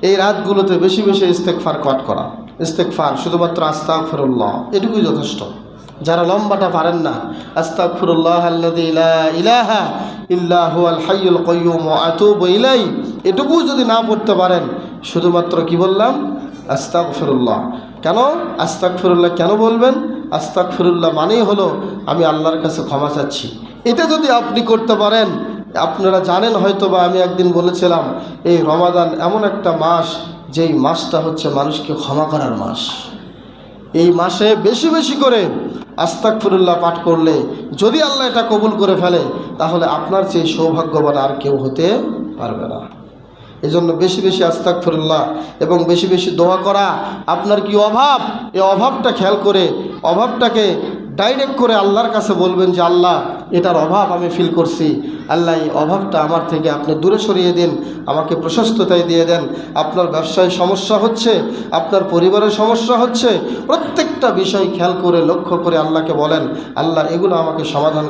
এই রাতগুলোতে বেশি বেশি ইস্তেগফার পাঠ করা। ইস্তেগফার শুধুমাত্র আস্তাগফিরুল্লাহ এটুকুই যথেষ্ট। যারা লম্বাটা পারেন না, আস্তাগফিরুল্লাহ আল্লাযী লা ইলাহা ইল্লা হুয়াল হাইয়ুল কাইয়্যুম ওয়া আতুবু ইলাইহি, এটুকু যদি না পড়তে পারেন, শুধুমাত্র কি বললাম? আস্তাগফিরুল্লাহ। কেন আস্তাগফিরুল্লাহ কেন বলবেন? আস্তাগফিরুল্লাহ মানেই হলো আমি আল্লাহর কাছে ক্ষমা চাচ্ছি। এটা যদি আপনি করতে পারেন, আপনারা জানেন হয়তো বা আমি একদিন বলেছিলাম এই রমাদান এমন একটা মাস যেই মাসটা হচ্ছে মানুষকে ক্ষমা করার মাস। এই মাসে বেশি বেশি করে আস্তাগফিরুল্লাহ পাঠ করলে যদি আল্লাহ এটা কবুল করে ফেলে, তাহলে আপনার চেয়ে সৌভাগ্যবান আর কেউ হতে পারবে না। এজন্য বেশি বেশি আস্তাগফিরুল্লাহ এবং বেশি বেশি দোয়া করা। আপনার কি অভাব, এই অভাবটা খেয়াল করে অভাবটাকে ডাইরেক্ট করে আল্লাহর কাছে বলবেন যে আল্লাহ এটার অভাব আমি ফিল করছি, আল্লাহ এই অভাবটা আমার থেকে আপনি দূরে সরিয়ে দিন, আমাকে প্রশস্ততায় দিয়ে দেন। আপনার ব্যবসায় সমস্যা হচ্ছে, আপনার পরিবারের সমস্যা হচ্ছে, প্রত্যেকটা বিষয় খেয়াল করে লক্ষ্য করে আল্লাহকে বলেন, আল্লাহ এগুলো আমাকে সমাধান